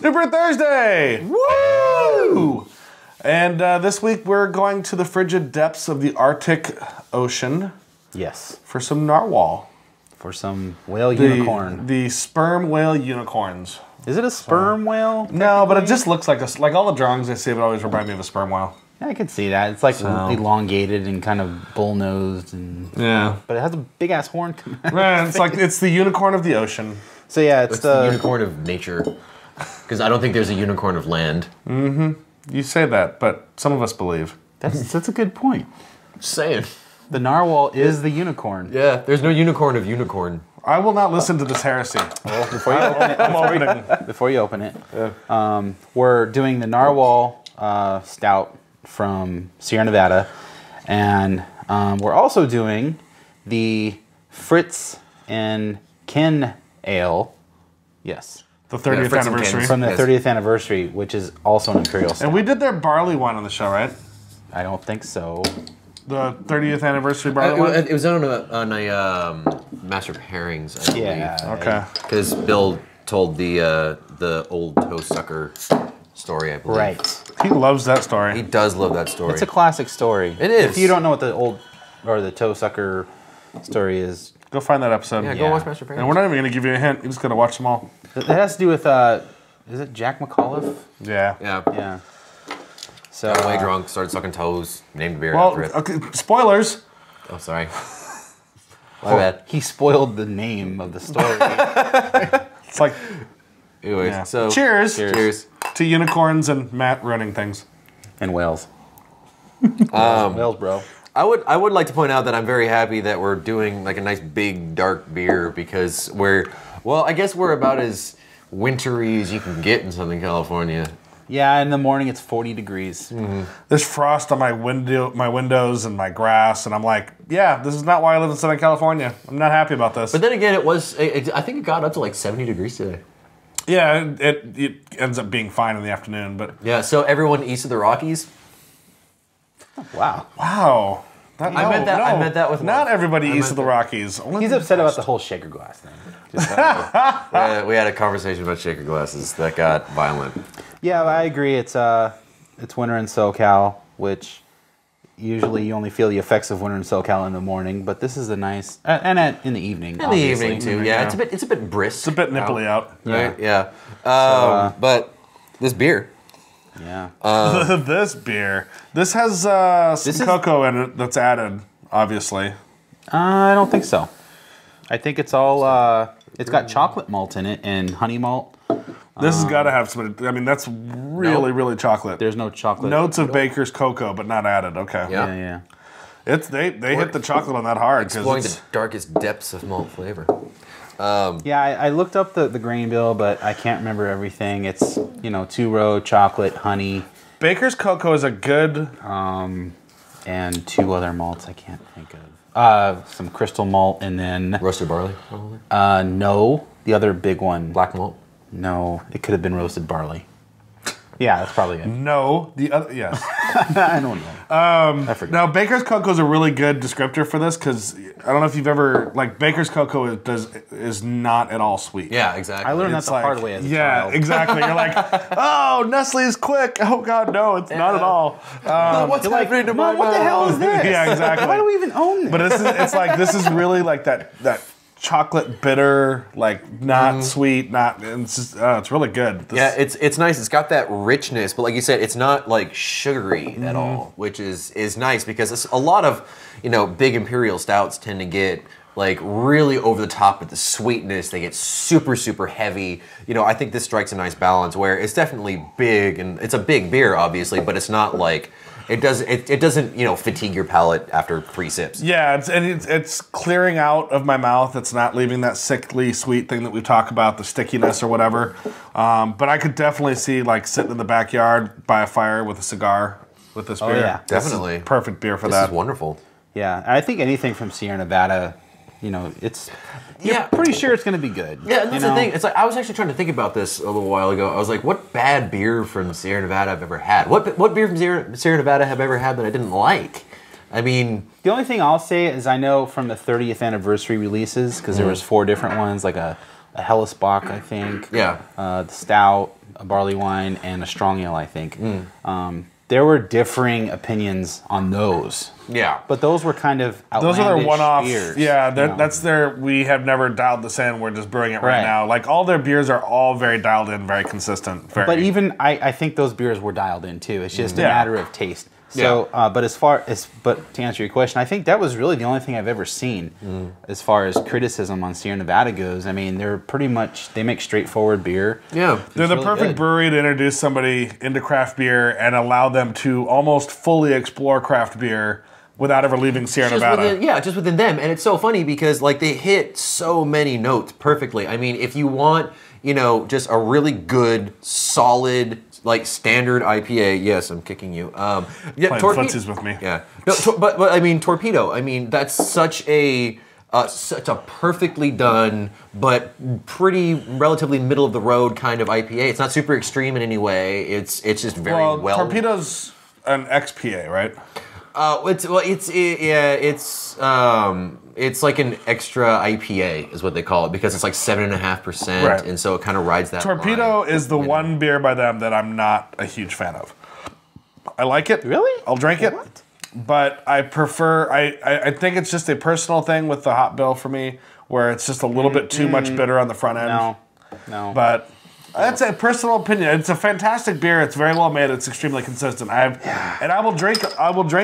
Snooper Thursday! Woo! And this week we're going to the frigid depths of the Arctic Ocean. Yes. For some narwhal. For some whale unicorn. The sperm whale unicorns. Is it a sperm whale? No, but it just looks like like all the drawings I see of it always remind me of a sperm whale. Yeah, I can see that. It's like elongated and kind of bull-nosed, and but it has a big ass horn. Man, it's the unicorn of the ocean. So yeah, it's the unicorn of nature. Because I don't think there's a unicorn of land. Mm-hmm. You say that, but some of us believe. That's a good point. Just saying. The narwhal is the unicorn. Yeah, there's no unicorn of unicorn. I will not listen to this heresy. Well, before you open it, before you open it, we're doing the narwhal stout from Sierra Nevada, and we're also doing the Fritz Ken ale. Yes. The 30th anniversary. From the 30th anniversary, which is also an Imperial stout. And we did their barley wine on the show, right? I don't think so. The 30th anniversary barley wine? It was on a Master Pairings, I believe. Yeah. Okay. Because Bill told the old toe sucker story, I believe. Right. He loves that story. He does love that story. It's a classic story. It is. If you don't know what the the toe sucker story is, go find that episode. Yeah, go watch Master Pairings. And we're not even going to give you a hint. You're just going to watch them all. It has to do with, is it Jack McAuliffe? Yeah. Yeah. Yeah. So, Got way drunk, started sucking toes, named a beer Well, after it. okay, spoilers. Oh, sorry. My bad. He spoiled the name of the story. It's like, Anyways, yeah. so Cheers. Cheers. To unicorns and Matt running things. And whales. Whales, bro. I would like to point out that I'm very happy that we're doing like a nice big dark beer because I guess we're about as wintry as you can get in Southern California. Yeah, in the morning it's 40 degrees. Mm-hmm. There's frost on my windows and my grass, and I'm like, yeah, this is not why I live in Southern California. I'm not happy about this. But then again, I think it got up to like 70 degrees today. Yeah, it ends up being fine in the afternoon, but Yeah, so everyone east of the Rockies. Wow. wow. I meant that with not love. everybody I east meant of the that. Rockies. Only He's the upset about best. the whole shaker glass thing. We had a conversation about shaker glasses that got violent. Yeah, I agree. It's winter in SoCal, which usually you only feel the effects of winter in SoCal in the morning, but this is a nice in the evening. In the evening too, yeah. It's a bit brisk. It's a bit nipply out. Right? Yeah. But this beer. Yeah. This beer. This has some cocoa in it that's added, obviously. I don't think so. I think it's all, it's got chocolate malt in it and honey malt. This has got to have some, I mean, that's really chocolate. There's no chocolate. Notes of baker's cocoa, but not added. Okay. Yeah. It's They hit the chocolate on that hard. Exploring the darkest depths of malt flavor. Yeah, I looked up the grain bill, but I can't remember everything. It's, 2-row, chocolate, honey. Baker's cocoa is a good... and 2 other malts I can't think of. Some crystal malt, and then... Roasted barley, probably? No, the other big one. Black malt? No, it could have been roasted barley. Yeah, that's probably it. No, the other... Yes. I don't know. I forget. Now, Baker's Cocoa is a really good descriptor for this because I don't know if you've ever... Like, Baker's Cocoa is not at all sweet. Yeah, exactly. I learned that It's the hard way as a child. Yeah, exactly. You're like, oh, Nestle's quick. Oh, God, no, it's not at all. What's happening to my Mom, what the hell is this? Yeah, exactly. Why do we even own this? But this is really like that chocolate bitter, like not sweet, it's really good. Yeah, it's nice. It's got that richness, but like you said, it's not like sugary at all, which is nice because it's a lot of big imperial stouts tend to get like really over the top with the sweetness. They get super heavy. I think this strikes a nice balance where it's definitely big and it's a big beer, obviously, but it's not like. It doesn't fatigue your palate after 3 sips. Yeah, it's clearing out of my mouth. It's not leaving that sickly sweet thing that we talk about, the stickiness or whatever. But I could definitely see like sitting in the backyard by a fire with a cigar with this beer. Yeah. Definitely. This is perfect beer for This that. is wonderful. Yeah, I think anything from Sierra Nevada, you're pretty sure it's going to be good. Yeah, and that's the thing. It's like I was actually trying to think about this a little while ago. I was like, what bad beer from Sierra Nevada I've ever had? What beer from Sierra Nevada have I ever had that I didn't like? I mean... The only thing I'll say is I know from the 30th anniversary releases, because there was 4 different ones, like a Hellesbach, I think. Yeah. The Stout, a barley wine, and a strong ale, I think. There were differing opinions on those. Yeah. But those were kind of Those are their outlandish one-off. beers. Yeah, that's their. We have never dialed this in. We're just brewing it right Right. now. Like all their beers are all very dialed in, very consistent. Very, But even I think those beers were dialed in too. It's just a Yeah. matter of taste. So, but to answer your question, I think that was really the only thing I've ever seen as far as criticism on Sierra Nevada goes. I mean, they make straightforward beer. Yeah. they're the really perfect good. brewery to introduce somebody into craft beer and allow them to almost fully explore craft beer without ever leaving Sierra Nevada. Just within them. And it's so funny because like they hit so many notes perfectly. I mean, if you want, just a really good, solid, like standard IPA. Yes, I'm kicking you. Playing footsies with me. Yeah. No, but I mean Torpedo. I mean that's such a perfectly done but pretty relatively middle of the road kind of IPA. It's not super extreme in any way. It's just very well. Torpedo's an XPA, right? It's like an extra IPA is what they call it because it's like 7.5%, Right. and so it kind of rides that. Torpedo line, is the one beer by them that I'm not a huge fan of. I like it. Really? I'll drink it. What? But I prefer. I think it's just a personal thing with the hop bill for me, where it's just a little bit too much bitter on the front end. No. But that's a personal opinion. It's a fantastic beer. It's very well made. It's extremely consistent. And I will drink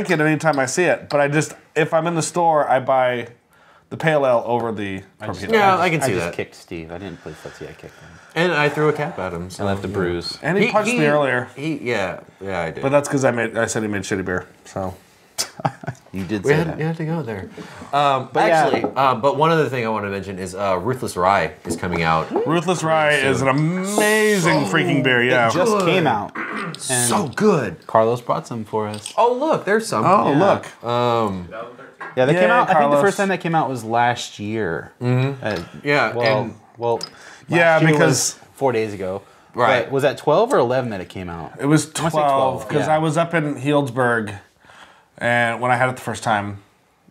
it anytime I see it. But if I'm in the store, I buy the pale ale over the Torpedo. Yeah, I can see I just that. kicked Steve. I didn't play footsie. I kicked him. And I threw a cap at him. So I left a bruise. And he punched me earlier. Yeah, I did. But that's because I said he made shitty beer. So You did we say had, that. you had to go there. But one other thing I want to mention is Ruthless Rye is coming out. Ruthless Rye is an amazing freaking beer. Yeah. It just came out. So good. Carlos brought some for us. Oh look, there's some. Oh Yeah. look. Yeah, they came out. I think the Carlos. first time that came out was last year. Yeah, Well, Yeah, last year because- was 4 days ago. Right. But was that 12 or 11 that it came out? It was I wanna say 12 because yeah. I was up in Healdsburg, and when I had it the first time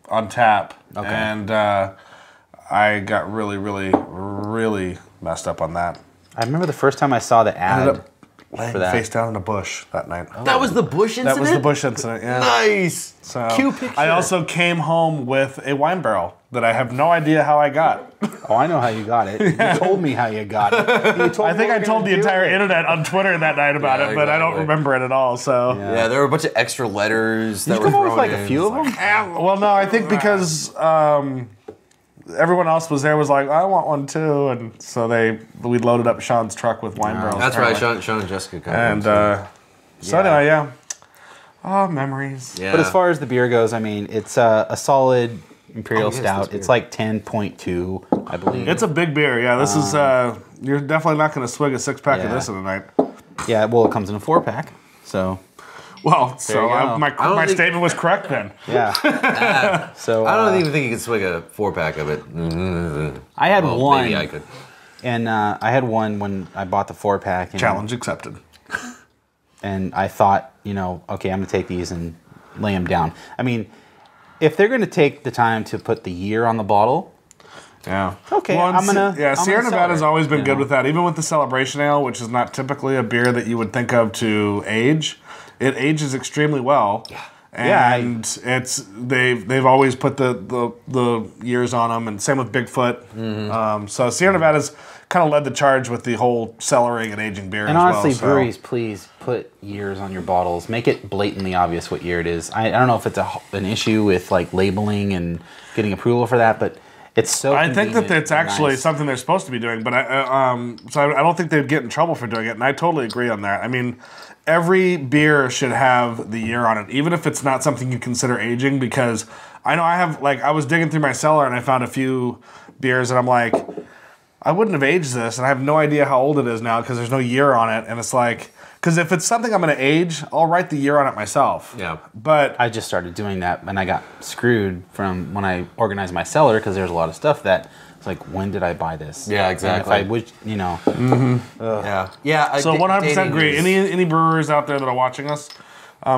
on tap, Okay. and I got really, really, really messed up on that. I remember the first time I saw the ad Ended up laying for that. face down in a bush that night. that was the Bush incident. That was the bush incident. Yeah. Nice. So Cue picture. I also came home with a wine barrel that I have no idea how I got. Oh, I know how you got it. You told me how you got it. You told I me think we I were told gonna the do entire it. internet on Twitter that night about Yeah, it, but I don't exactly. remember it at all. So. Yeah, there were a bunch of extra letters that Did were you come up with thrown like in. a few of them? Well, no, I think because everyone else was there was like, I want one too, and so we loaded up Sean's truck with wine barrels. That's right, apparently. Sean and Jessica. got And them, so anyway, yeah. Oh, memories. yeah. But as far as the beer goes, I mean, it's a solid Imperial yes, Stout. this beer. It's like 10.2, I believe. It's a big beer, yeah. This is you're definitely not going to swig a 6-pack of Yeah. this in a night. Yeah, well, it comes in a 4-pack. So, Well, so you go. my don't think- statement was correct then. yeah. So I don't even think you could swig a 4-pack of it. I had Well, one. Maybe I could. And I had one when I bought the 4-pack. And, Challenge accepted. And I thought, okay, I'm going to take these and lay them down. I mean, if they're going to take the time to put the year on the bottle, Yeah. Okay, and I'm gonna- Yeah, I'm Sierra gonna Nevada's celebrate, always been you good know. with that. Even with the Celebration Ale, which is not typically a beer that you would think of to age, it ages extremely well. Yeah. Yeah, And they've always put the years on them, and same with Bigfoot. So Sierra Nevada's kind of led the charge with the whole cellaring and aging beer. and as honestly, well, so. breweries, please put years on your bottles. Make it blatantly obvious what year it is. I don't know if it's an issue with like labeling and getting approval for that, but it's so. I think that convenient it's and actually nice. something they're supposed to be doing, but I don't think they'd get in trouble for doing it, and I totally agree on that. I mean, every beer should have the year on it, even if it's not something you consider aging, because I know I was digging through my cellar and I found a few beers and I'm like, I wouldn't have aged this, and I have no idea how old it is now because there's no year on it, and it's like, because if it's something I'm going to age, I'll write the year on it myself. Yeah. But I just started doing that, and I got screwed from when I organized my cellar because there's a lot of stuff that it's like, when did I buy this? Yeah, exactly. And if I would, Yeah. Yeah. so 100% dating agree. is- Any brewers out there that are watching us,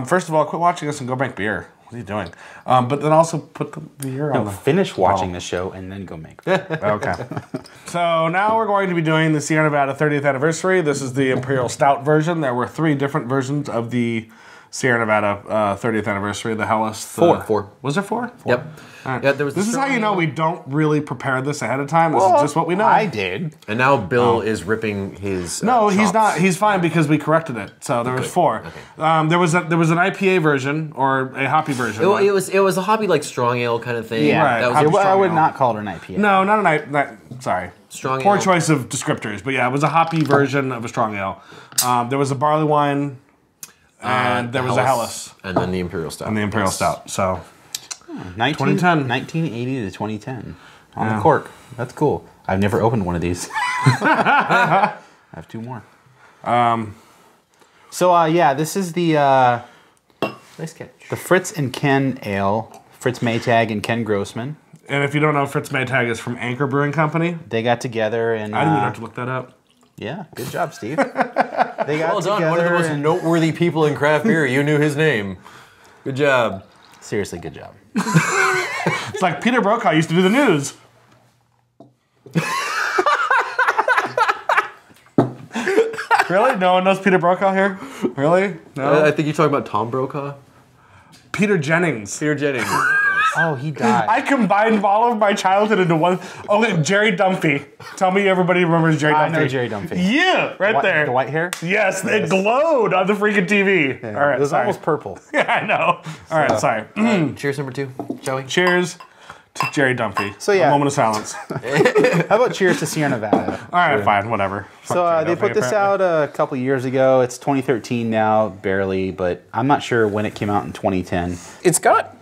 First of all, quit watching us and go make beer. What are you doing? But then also put the beer on the... Finish watching the show and then go make beer. Okay. So now we're going to be doing the Sierra Nevada 30th anniversary. This is the Imperial Stout version. There were 3 different versions of the Sierra Nevada 30th anniversary. The Helles. Four. Was there 4? Yep. Right. Yeah, there was this is how you know we don't really prepare this ahead of time. This is just what we know. I did. And now Bill is ripping his. No, he's chops. not. He's fine because we corrected it. So there was 4. Okay. There was an IPA version or a hoppy version. It was a hoppy like strong ale kind of thing. Yeah, Right. That was Hoppy a I would ale. not call it an IPA. No, not an IPA. Sorry. Strong Poor ale. choice of descriptors, but yeah, it was a hoppy version of a strong ale. There was a barley wine, and there was a Helles, and then the Imperial Stout. and the Imperial Stout. So 2010. 1980 to 2010 on the cork. That's cool. I've never opened one of these. I have 2 more. Yeah, this is the Nice catch. the Fritz and Ken ale. Fritz Maytag and Ken Grossman. And if you don't know, Fritz Maytag is from Anchor Brewing Company. They got together and I didn't even have to look that up. yeah, good job, Steve. They got Well done. One of the together most and- noteworthy people in craft beer. You knew his name. Good job. Seriously, good job. It's like Peter Brokaw used to do the news. Really? No one knows Peter Brokaw here? Really? No? I think you're talking about Tom Brokaw. Peter Jennings. Peter Jennings. Oh, he died. I combined all of my childhood into one. Oh, Jerry Dumphy. Tell me everybody remembers Jerry Dumphy. I know Jerry Dumphy. Yeah, right there. The white hair? Yes, it glowed on the freaking TV. All right, It was sorry. almost purple. Yeah, I know. All right, sorry. Cheers, number 2, shall we? Cheers to Jerry Dumphy. So, yeah. A moment of silence. How about cheers to Sierra Nevada? All right, fine, whatever. Fuck So Jerry they Dumphy, put this apparently. out a couple years ago. It's 2013 now, barely, but I'm not sure when it came out in 2010. It's got.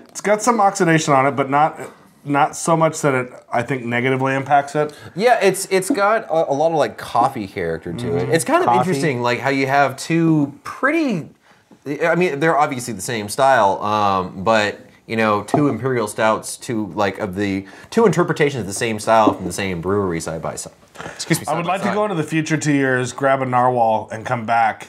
It's got some oxidation on it, but not so much that it, I think, negatively impacts it. Yeah, it's got a lot of like coffee character to it. It's kind of Coffee. interesting, like how you have 2 pretty. I mean, they're obviously the same style, but you know, 2 Imperial Stouts, 2 like of the 2 interpretations of the same style from the same brewery side by side. Excuse me. I would like to go into the future 2 years, grab a Narwhal, and come back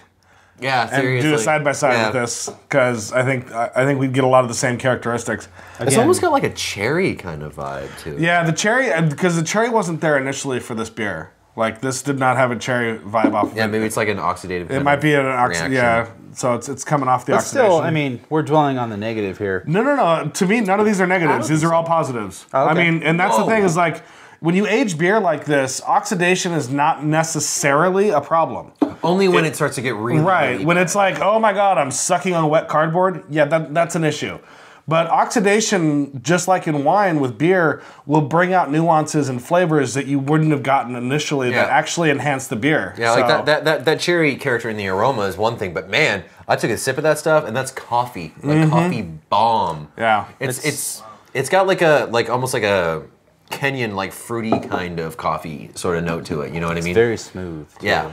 Yeah, and seriously. do a side by side Yeah. with this because I think we'd get a lot of the same characteristics. It's Again, almost got like a cherry kind of vibe to it. Yeah, the cherry because the cherry wasn't there initially for this beer. Like this did not have a cherry vibe off of Yeah, it. maybe it's like an oxidative. It might be an reaction. yeah. So it's coming off the But oxidation. still, I mean, we're dwelling on the negative here. No. To me, none of these are negatives. These are all positives. Oh, okay. I mean, and that's the Whoa. thing is like when you age beer like this, oxidation is not necessarily a problem. Only when it starts to get really Right. really When bad. it's like, oh my God, I'm sucking on wet cardboard. Yeah, that's an issue. But oxidation, just like in wine with beer, will bring out nuances and flavors that you wouldn't have gotten initially that Yeah. actually enhance the beer. Yeah, like So- that cherry character in the aroma is one thing, but man, I took a sip of that stuff and that's coffee, like coffee bomb. Yeah. It's got like almost like a Kenyan like fruity kind of coffee sort of note to it. You know what I mean? Very smooth. too. Yeah.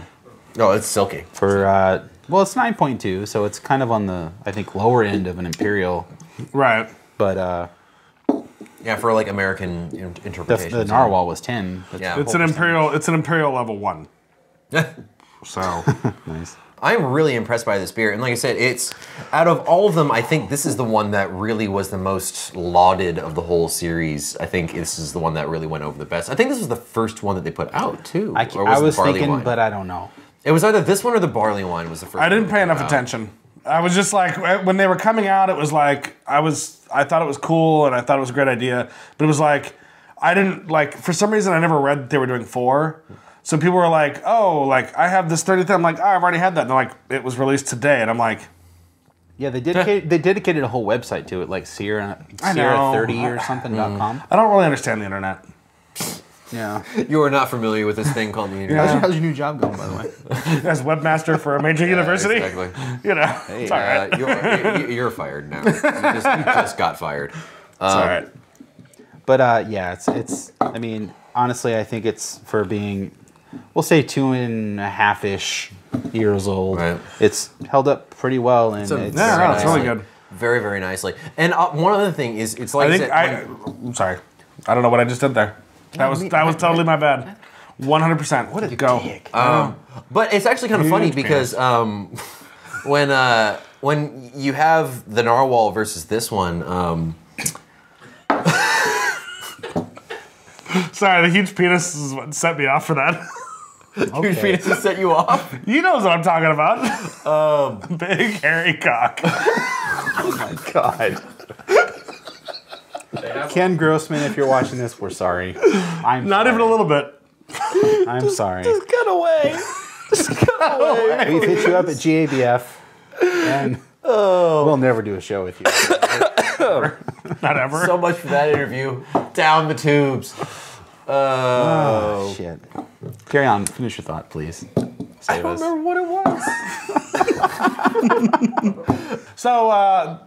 No, it's silky. For well, it's 9.2, so it's kind of on the I think lower end of an Imperial, Right. but Yeah, for like American the interpretation. Narwhal was 10. That's Yeah. It's an imperial level 1. So nice. I'm really impressed by this beer, and like I said, it's out of all of them, I think this is the one that really was the most lauded of the whole series. I think this is the one that really went over the best. I think this was the first one that they put out too. I Or was it the barley thinking, wine? but I don't know. It was either this one or the barley wine was the first. I didn't one pay they enough put out. attention. I was just like when they were coming out, it was like I thought it was cool and I thought it was a great idea, but it was like I didn't like for some reason I never read that they were doing 4. So people were like, "Oh, like I have this 30th." I'm like, "Oh, I've already had that." And they're like, "It was released today," and I'm like, Yeah, they dedicated a whole website to it, like Sierra I know. 30 or something.com. "I don't really understand the internet." Yeah. You are not familiar with this thing called the internet. How's your new job going, by the way? As webmaster for a major university, Exactly. you know, it's all right. You're fired now. You just got fired. It's all right. But yeah, it's. I mean, honestly, I think it's for being, we'll say 2.5-ish years old. Right. It's held up pretty well, and So- it's, No, it's really good. Very, very nicely. And one other thing is, it's like I I think said, I'm sorry. I don't know what I just did there. That was totally my bad. 100%. What did it go? but it's actually kind of funny Huge because when when you have the Narwhal versus this one, Sorry, the huge penis is what set me off for that. huge penis to set you off. You know what I'm talking about. Big hairy cock. Oh my god. Ken Grossman, if you're watching this, we're sorry. I'm Not sorry. even a little bit. I'm sorry. Just cut away. Just cut away. We've hit you up at GABF, and we'll never do a show with you. Not ever. So much for that interview. Down the tubes. Oh, shit. Carry on. Finish your thought, please. Save us. Remember what it was. So,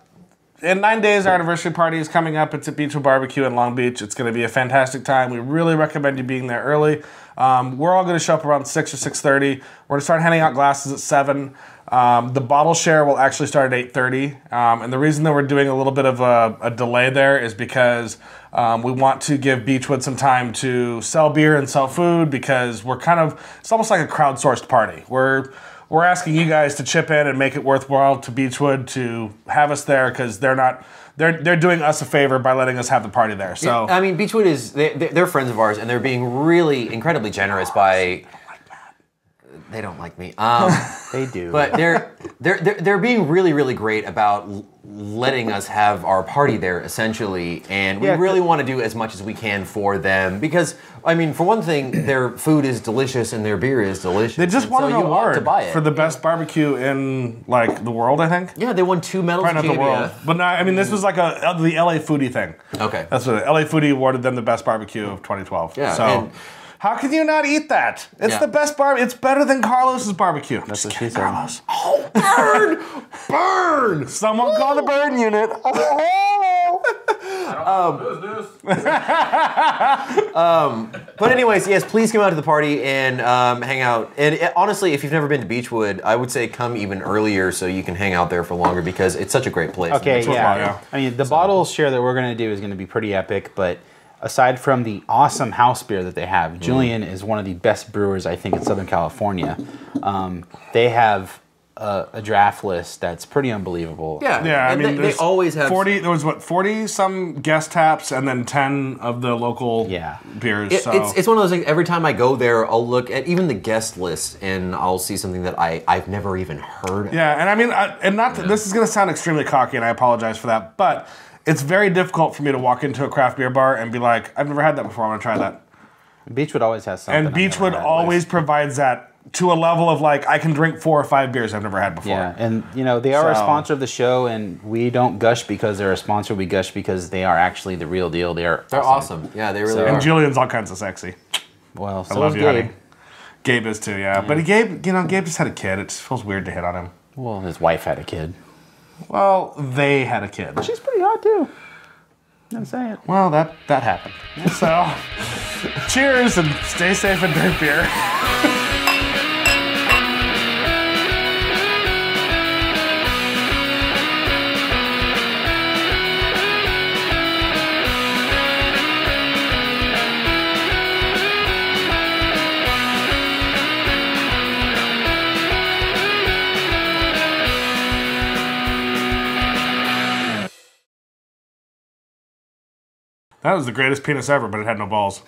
in 9 days, our anniversary party is coming up. It's at Beachwood Barbecue in Long Beach. It's going to be a fantastic time. We really recommend you being there early. We're all going to show up around 6 or 6:30. We're going to start handing out glasses at 7. The bottle share will actually start at 8:30. And the reason that we're doing a little bit of a delay there is because we want to give Beachwood some time to sell beer and sell food, because we're it's almost like a crowdsourced party. We're asking you guys to chip in and make it worthwhile to Beachwood to have us there, because they're doing us a favor by letting us have the party there. So I mean, Beachwood is they're friends of ours, and they're being really incredibly generous by. They don't like me. They do. But they're being really, really great about letting us have our party there, essentially, and we really want to do as much as we can for them, because I mean, for one thing, their food is delicious and their beer is delicious. they just won so an you want award to buy it for the best barbecue in the world, I think. Yeah, they won 2 medals. Probably not the world, but no, I mean, this was like the LA Foodie thing. Okay, That's what LA Foodie awarded them the best barbecue of 2012. Yeah, So. and- How can you not eat that? It's the best It's better than Carlos's barbecue. That's what she said. Carlos. Oh, burn! Burn! Someone call the burn unit. But anyways, yes, please come out to the party and hang out. And honestly, if you've never been to Beachwood, I would say come even earlier so you can hang out there for longer, because it's such a great place. Okay, It's yeah. worthwhile, I mean, the bottle share that we're going to do is going to be pretty epic, but aside from the awesome house beer that they have, Julian is one of the best brewers, I think, in Southern California. They have a draft list that's pretty unbelievable. Yeah, Yeah, I and mean, they there's always have 40. There was 40 some guest taps, and then 10 of the local beers. It's one of those things. Every time I go there, I'll look at even the guest list, and I'll see something that I've never even heard of. Yeah, and I mean, this is going to sound extremely cocky, and I apologize for that, but it's very difficult for me to walk into a craft beer bar and be like, I've never had that before, I want to try that. Beachwood always has something. And Beachwood always provides that to a level of like, I can drink 4 or 5 beers I've never had before. Yeah, and they are a sponsor of the show, and we don't gush because they're a sponsor. We gush because they are actually the real deal. They're awesome. Yeah, they really are. And Julian's all kinds of sexy. Well, so I love is you, Gabe. honey. Gabe is too, yeah. But Gabe just had a kid. It just feels weird to hit on him. Well, his wife had a kid. Well, they had a kid. She's pretty hot too. I'm say it. Well, that happened. So, cheers and stay safe and drink beer. That was the greatest penis ever, but it had no balls.